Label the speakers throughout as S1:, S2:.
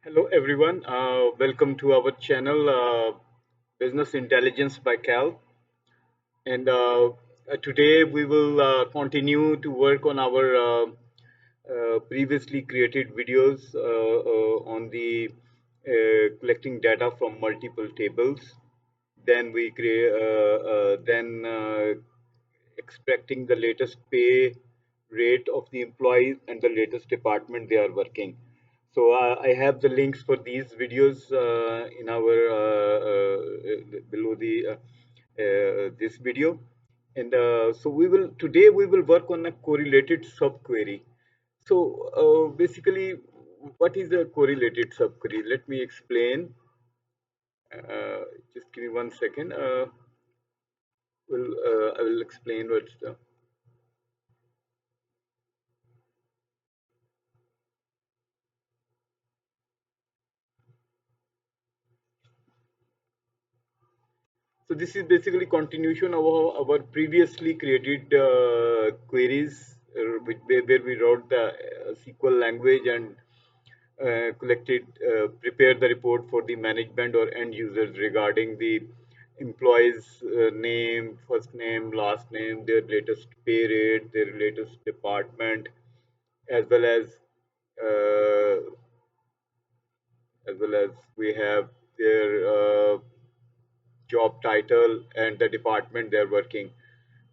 S1: Hello everyone, welcome to our channel Business Intelligence by Cal. And today we will continue to work on our previously created videos on the collecting data from multiple tables. Then we create, then extracting the latest pay rate of the employees and the latest department they are working. So I have the links for these videos in our below the this video, and so we will work on a correlated subquery. So basically, what is a correlated subquery? Let me explain. Just give me 1 second. I will explain what's the. So this is basically continuation of our previously created queries, where we wrote the SQL language and prepared the report for the management or end users regarding the employees' name, first name, last name, their latest pay rate, their latest department, as well as uh, we have their job title and the department they're working.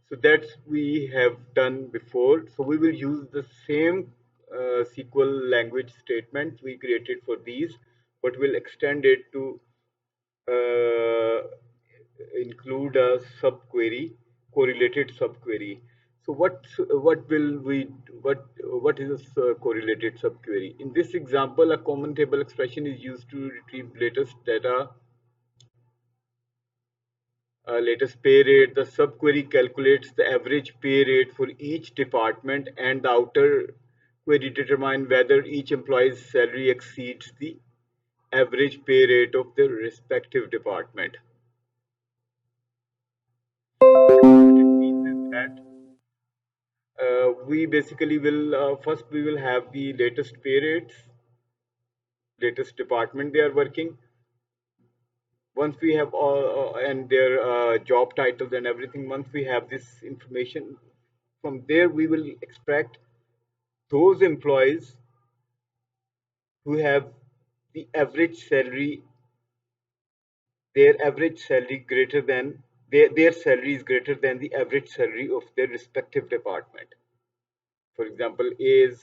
S1: So that's we have done before. So we will use the same SQL language statements we created for these, but we'll extend it to uh, include a subquery, correlated subquery. So what will we what is a correlated subquery? In this example, a common table expression is used to retrieve latest pay rate. The subquery calculates the average pay rate for each department, and the outer query determines whether each employee's salary exceeds the average pay rate of the respective department. What it means is that we basically will first we will have the latest pay rates, latest department they are working. Once we have all and their job titles and everything, once we have this information, from there we will extract those employees who have the average salary, their average salary greater than their salary is greater than the average salary of their respective department. For example, A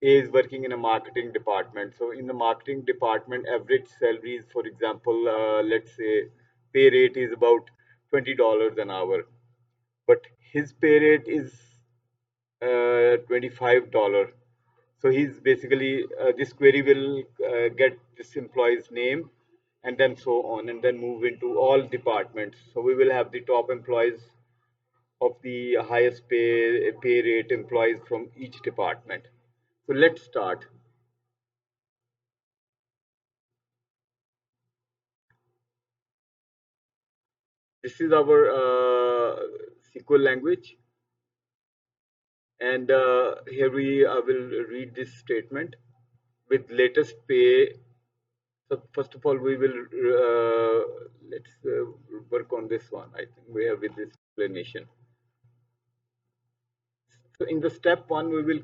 S1: is working in a marketing department. So in the marketing department, average salaries, for example, let's say pay rate is about $20 an hour, but his pay rate is $25. So he's basically this query will get this employee's name and then so on, and then move into all departments. So we will have the top employees of the highest pay rate employees from each department. So let's start. This is our SQL language, and here we will read this statement with latest pay. So first of all, we will let's work on this one. I think we have with this explanation. So in the step one, we will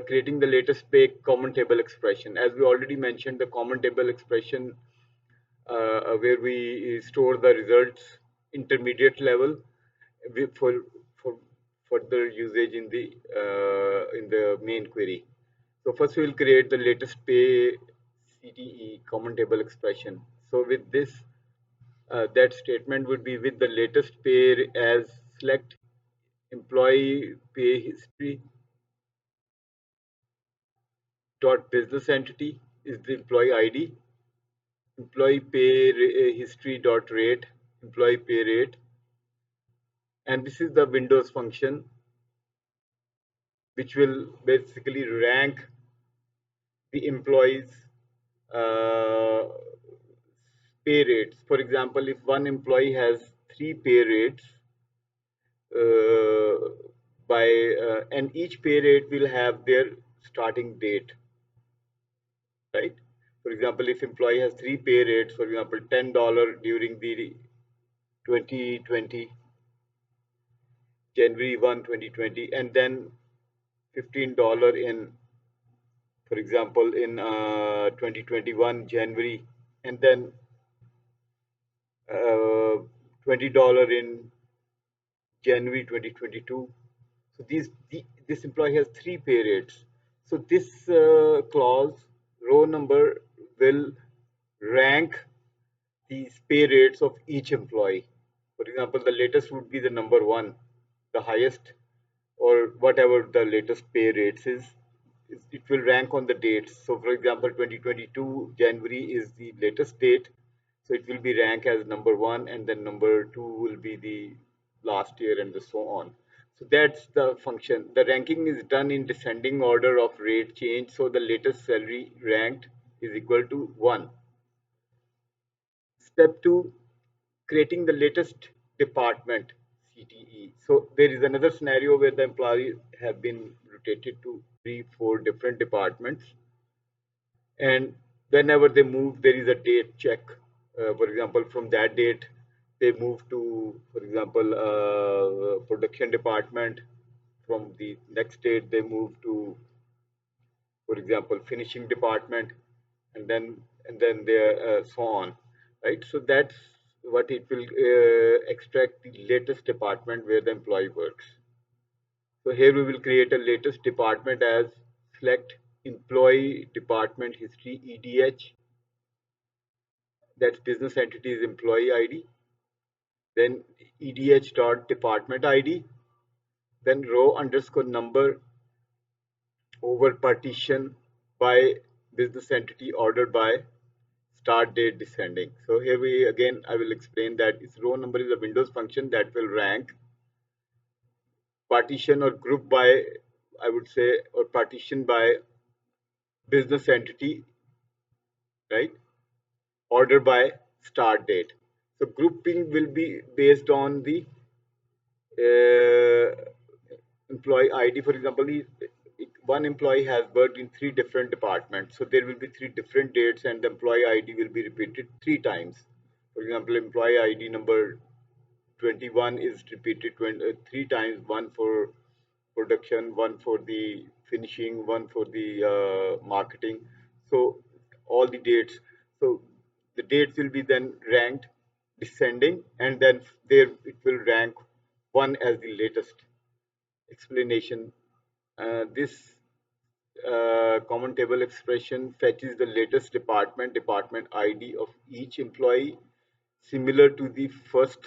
S1: creating the latest pay common table expression. As we already mentioned, the common table expression where we store the results intermediate level for further usage in the main query. So first we will create the latest pay CTE common table expression. So with this, that statement would be with the latest pay as select employee pay history dot business entity is the employee ID, employee pay history dot rate, employee pay rate, and this is the Windows function which will basically rank the employees uh, pay rates. For example, if one employee has three pay rates uh, and each pay rate will have their starting date. example, if employee has three pay rates, for example, $10 during the 2020, January 1, 2020, and then $15 in, for example, in 2021, January, and then uh, $20 in January 2022. So this employee has three pay rates. So this clause, row number, will rank these pay rates of each employee. For example, the latest would be the number one, the highest, or whatever the latest pay rates is, it will rank on the dates. So for example, 2022 January is the latest date. So it will be ranked as number one, and then number two will be the last year, and so on. So that's the function. The ranking is done in descending order of rate change. So the latest salary ranked is equal to 1. Step 2, creating the latest department, CTE. So there is another scenario where the employees have been rotated to 3, 4 different departments, and whenever they move, there is a date check. For example, from that date, they move to, for example, production department. From the next date, they move to, for example, finishing department, and then there so on, right? So that's what it will extract the latest department where the employee works. So here we will create a latest department as select employee department history EDH, that's business entities employee ID, then EDH dot department ID, then row underscore number over partition by business entity ordered by start date descending. So here we again, I will explain that its row number is a Windows function that will rank partition or group by, I would say, or partition by business entity, right? Order by start date. So grouping will be based on the uh, employee ID. For example, one employee has worked in three different departments, so there will be three different dates, and the employee ID will be repeated three times. For example, employee ID number 21 is repeated three times, one for production, one for the finishing, one for the marketing. So all the dates. So the dates will be then ranked descending, and then there it will rank one as the latest. Explanation. This common table expression fetches the latest department ID of each employee. Similar to the first,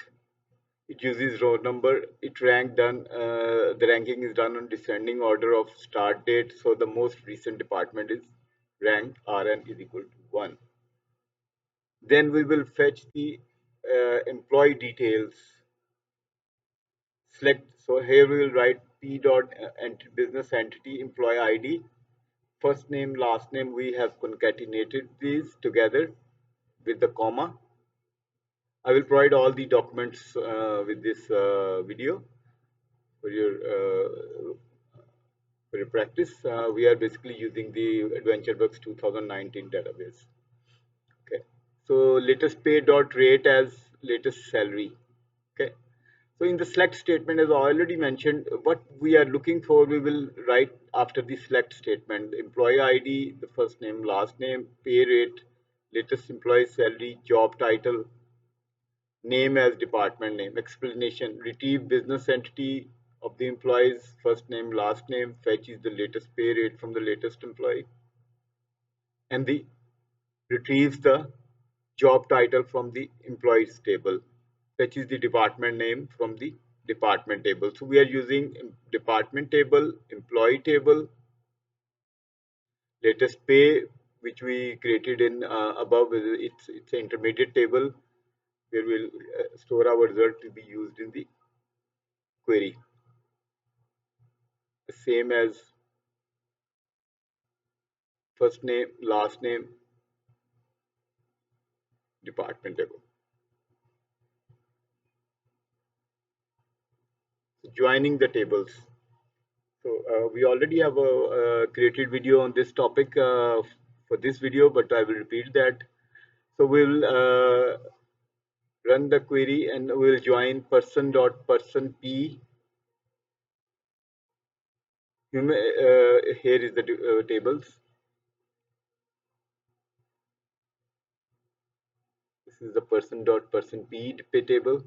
S1: it uses row number. It rank done. The ranking is done on descending order of start date. So the most recent department is ranked RN is equal to 1. Then we will fetch the employee details. Select. So here we will write P dot business entity employee ID. First name, last name. We have concatenated these together with the comma. I will provide all the documents with this video for your practice. We are basically using the AdventureWorks 2019 database. Okay. So latest pay dot rate as latest salary. Okay. So in the select statement, as I already mentioned, what we are looking for, we will write after the select statement: employee ID, the first name, last name, pay rate, latest employee salary, job title, name as department name. Explanation: retrieve business entity of the employee's first name, last name, fetches the latest pay rate from the latest employee, and the retrieves the job title from the employees table, fetches the department name from the department table. So we are using department table, employee table, latest pay, which we created in above. It's an intermediate table where we'll store our result to be used in the query. The same as first name, last name, department table. So joining the tables. So we already have a created video on this topic for this video, but I will repeat that. So we'll run the query and we'll join person.person p. Here is the tables. This is the person.person p table.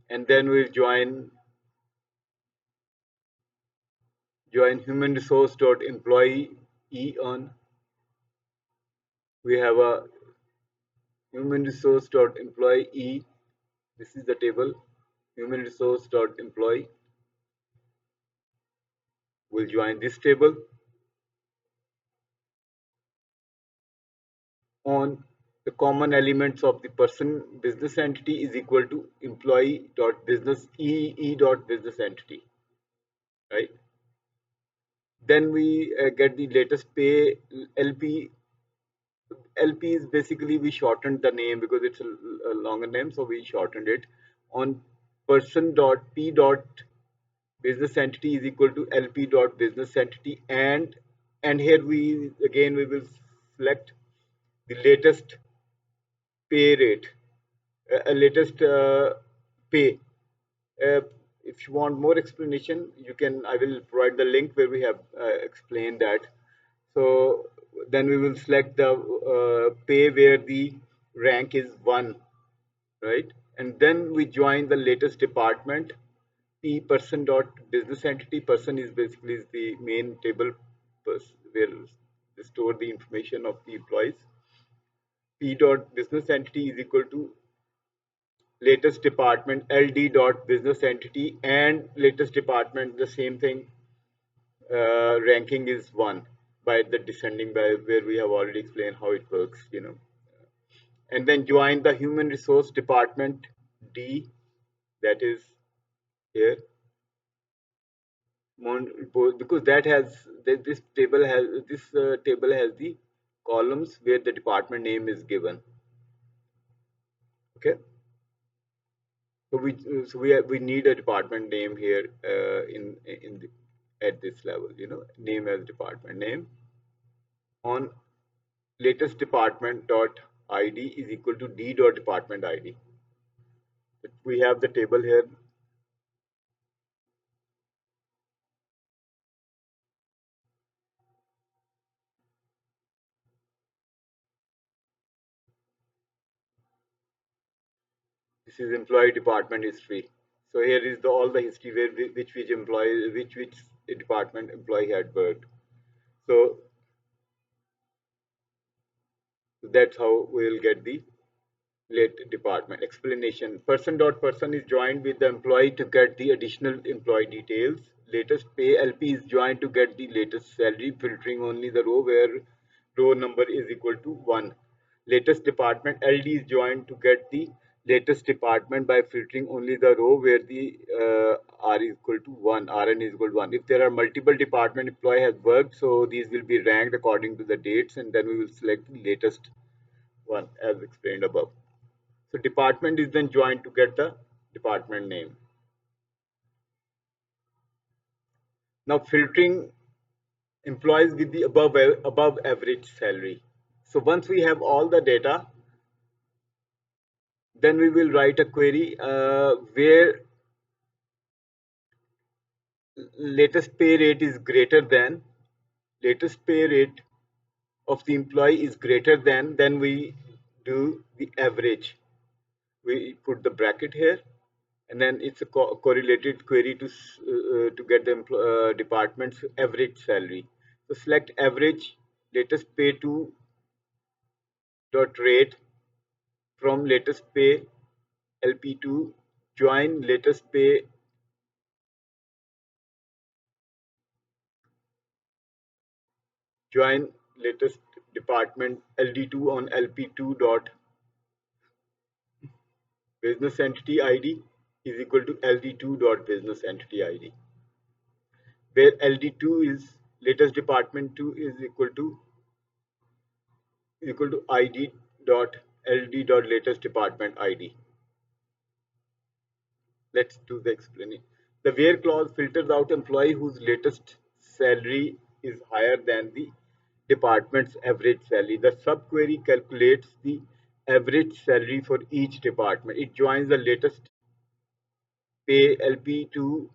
S1: And then we'll join human resource dot employee e on. We have a human resource dot employee e. This is the table, human resource dot employee. We'll join this table on the common elements of the person business entity is equal to employee dot business e dot business entity, right? Then we get the latest pay LP. LP is basically, we shortened the name because it's a longer name, so we shortened it. On person dot p dot business entity is equal to LP dot business entity, and here we will select the latest pay rate, latest pay. Uh, if you want more explanation, you can. I will provide the link where we have explained that. So then we will select the pay where the rank is 1, right? And then we join the latest department. P person dot business entity. Person is basically is the main table where they store the information of the employees. P dot business entity is equal to latest department LD dot business entity, and latest department the same thing, ranking is 1 by the descending by where we have already explained how it works. And then join the human resource department D, that is here, because that has this table has the columns where the department name is given. Okay, so we need a department name here, in the, at this level, name as department name. On latest department dot id is equal to d dot department id. We have the table here. This is employee department history. So here is all the history where which employee, which department employee had worked. So that's how we'll get the late department explanation. Person.person is joined with the employee to get the additional employee details. Latest pay LP is joined to get the latest salary, filtering only the row where row number is equal to 1. Latest department LD is joined to get the latest department by filtering only the row where the R is equal to 1, RN is equal to 1. If there are multiple department employee has worked, so these will be ranked according to the dates, and then we will select the latest one as explained above. So department is then joined to get the department name. Now filtering employees with the above average salary. So once we have all the data, then we will write a query where latest pay rate is greater than latest pay rate of the employee is greater than, then we do the average. We put the bracket here, and then it's a correlated query to get the department's average salary. So select average latest pay to dot rate from latest pay LP2, join latest pay join latest department LD2 on LP2 dot business entity ID is equal to LD2 dot business entity ID, where LD2 is latest department 2 is equal to ID dot LD dot latest department ID. Let's do the explanation. The where clause filters out employee whose latest salary is higher than the department's average salary. The subquery calculates the average salary for each department. It joins the latest pay LP2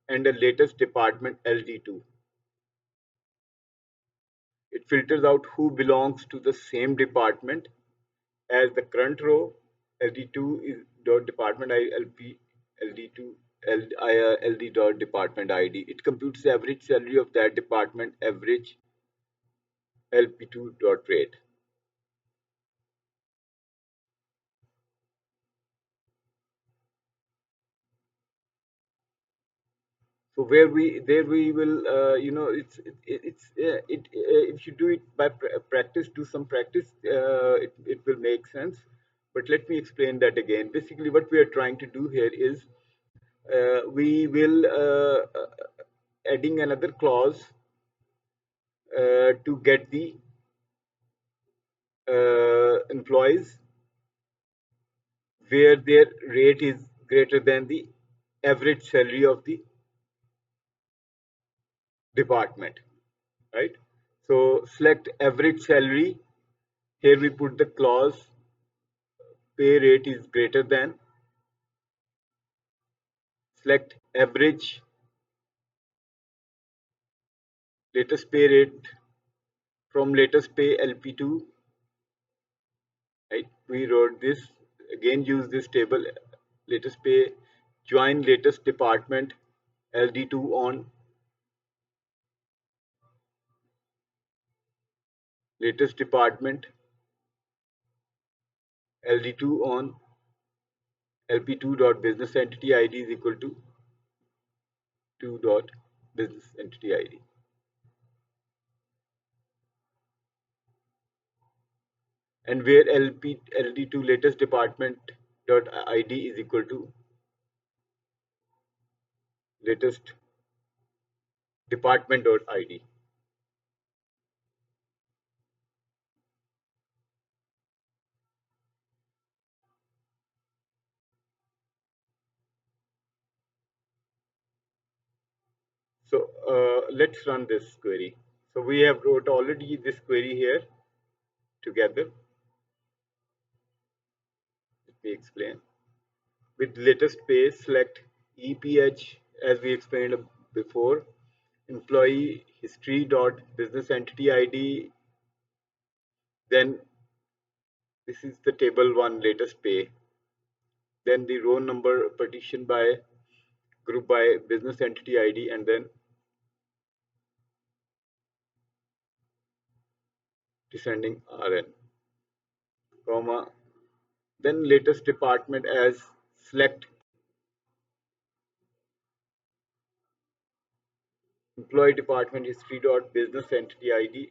S1: and the latest department LD2. It filters out who belongs to the same department as the current row. LD2 is dot department LP LD2 LD dot department ID. It computes the average salary of that department average LP2 dot rate. So where we there we will if you do it by practice, do some practice, it will make sense. But let me explain that again. Basically, what we are trying to do here is we will adding another clause to get the employees where their rate is greater than the average salary of the department, right? So select average salary. Here we put the clause pay rate is greater than, select average latest pay rate from latest pay LP2, right? We wrote this, again use this table, latest pay, join latest department LD2 on latest department LD2 on LP2 dot business entity ID is equal to 2 dot business entity ID. And where LD2 latest department dot ID is equal to latest department dot ID. So let's run this query. So we have wrote already this query here together. Let me explain. With latest pay, select EPH as we explained before. Employee history dot business entity ID. Then this is the table one latest pay. Then the row number partition by group by business entity ID, and then descending RN, comma, then latest department as select employee department history dot business entity ID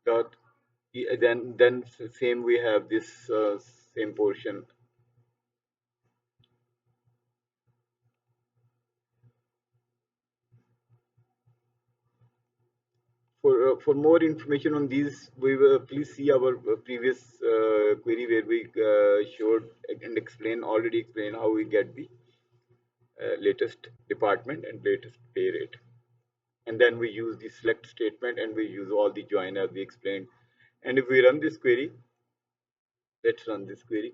S1: dot, then same we have this same portion. For more information on these, we will please see our previous query where we showed and already explained how we get the latest department and latest pay rate. And then we use the select statement and we use all the join as we explained. And if we run this query, let's run this query.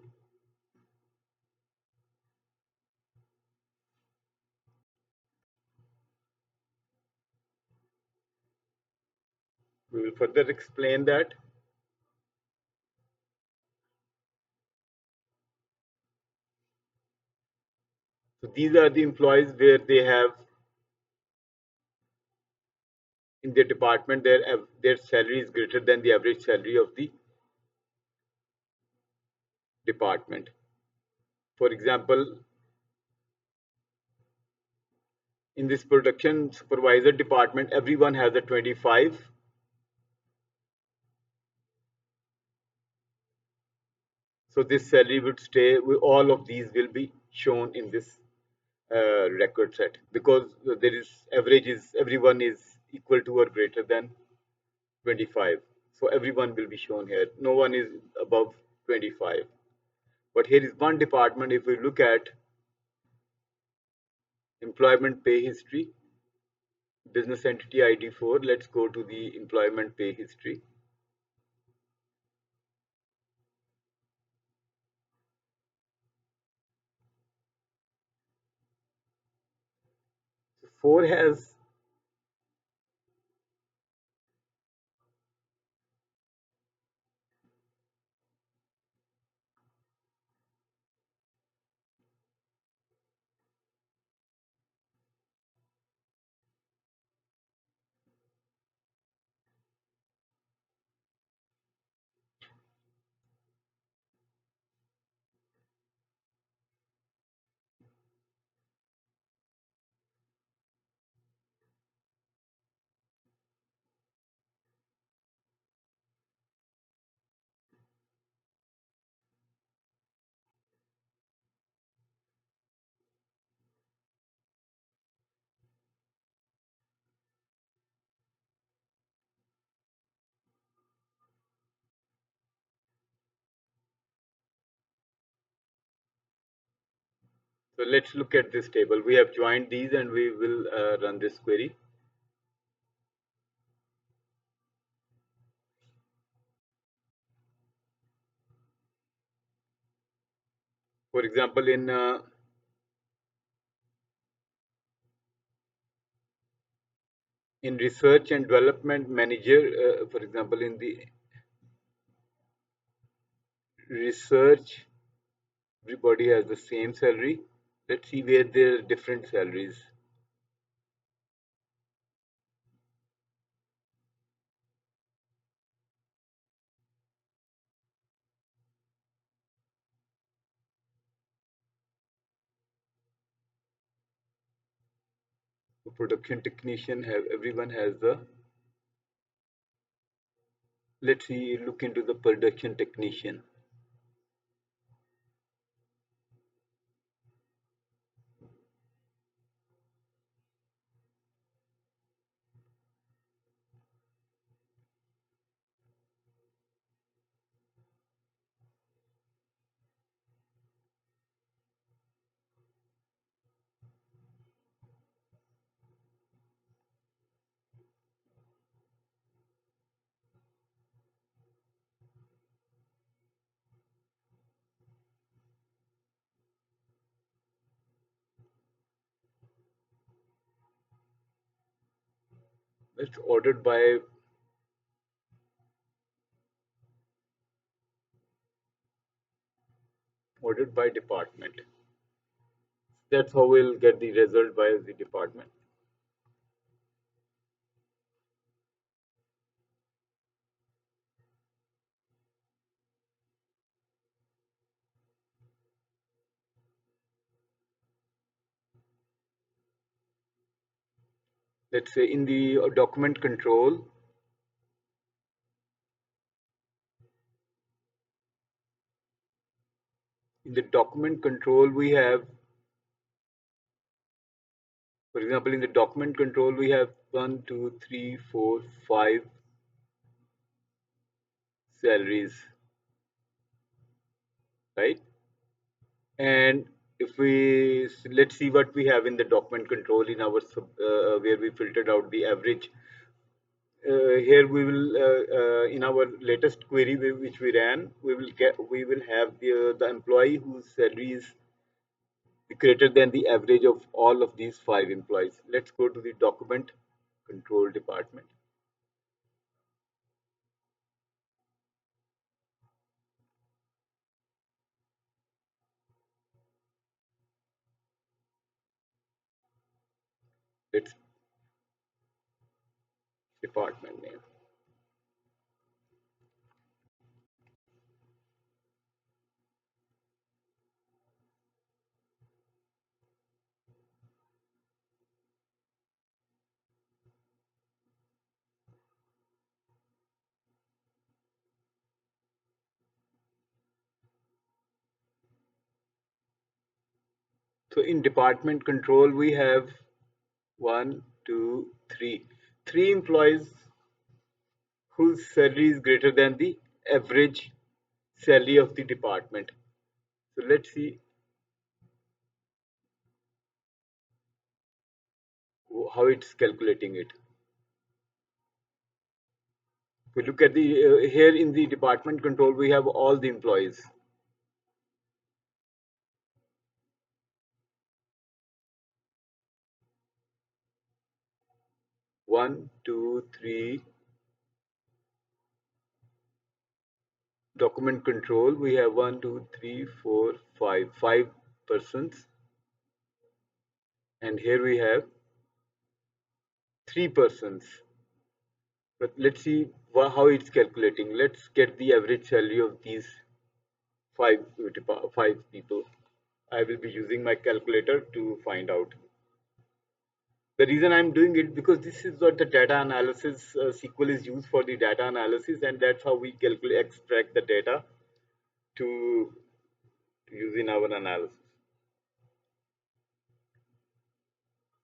S1: We will further explain that. So these are the employees where they have in their department their salary is greater than the average salary of the department. For example, in this production supervisor department, everyone has a 25. So this salary would stay, all of these will be shown in this record set, because there is average is everyone is equal to or greater than 25. So everyone will be shown here. No one is above 25. But here is one department. If we look at employment pay history, business entity ID 4, let's go to the employment pay history. So 4 has So let's look at this table. We have joined these and we will run this query. For example, in research and development manager, for example, in the research, everybody has the same salary. Let's see where there are different salaries. The production technician have everyone has the. Let's see, look into the production technician. It's ordered by department. That's how we'll get the result by the department. Let's say in the document control, we have, for example, in the document control, we have 1, 2, 3, 4, 5 salaries, right? And if we let's see what we have in the document control in our where we filtered out the average. Here we will in our latest query which we ran, we will have the employee whose salary is greater than the average of all of these 5 employees. Let's go to the document control department. It's department name. So in department control, we have 1, 2, 3 employees whose salary is greater than the average salary of the department. So let's see how it's calculating it. If we look at the here in the department control, we have all the employees. One, two, three. Document control, we have one, two, three, four, five. Five persons. And here we have three persons. But let's see how it's calculating. Let's get the average salary of these five people. I will be using my calculator to find out. The reason I'm doing it because this is what the data analysis SQL is used for, the data analysis, and that's how we calculate extract the data to, to use in our analysis.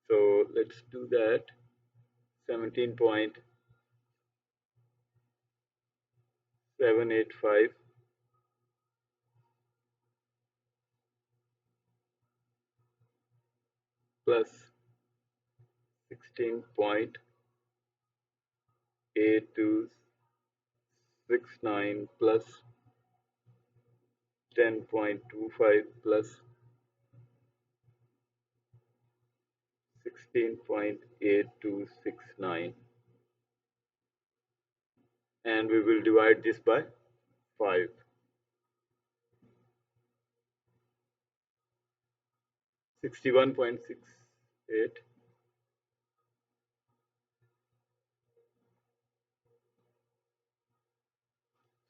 S1: So let's do that. 17.785 plus 16.8269 plus 10.25 plus 16.8269, and we will divide this by 5. 61.68.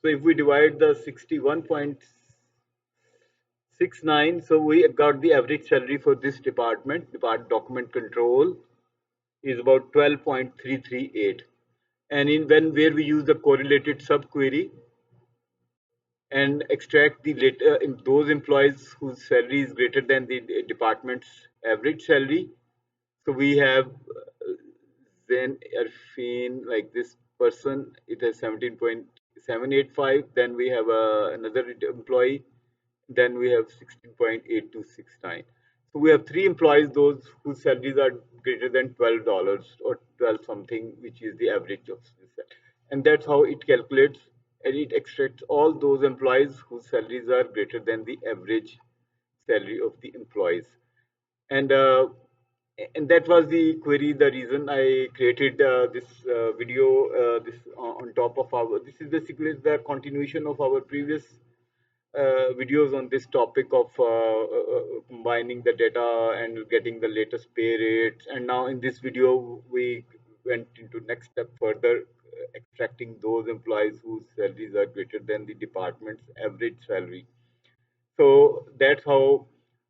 S1: So if we divide the 61.69, so we got the average salary for this department. Document control is about 12.338. And in where we use the correlated subquery and extract the in those employees whose salary is greater than the department's average salary. So we have Zen Erfin, like this person, it has 17.785. Then we have another employee, then we have 16.8269. So we have three employees, those whose salaries are greater than $12 or 12 something, which is the average of this. And that's how it calculates, and it extracts all those employees whose salaries are greater than the average salary of the employees. And that was the query, the reason I created this video, this on top of our, this is basically the continuation of our previous videos on this topic of combining the data and getting the latest pay rates. And now in this video we went into next step further, extracting those employees whose salaries are greater than the department's average salary. So that's how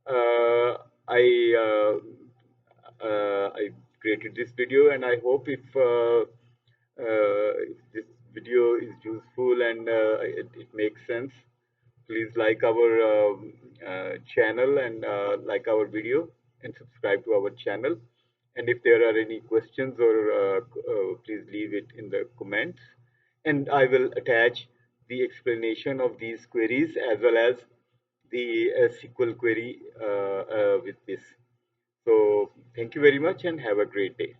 S1: uh, I created this video, and I hope if this video is useful and it makes sense, please like our channel and like our video and subscribe to our channel. And if there are any questions or please leave it in the comments, and I will attach the explanation of these queries as well as the SQL query with this. So thank you very much and have a great day.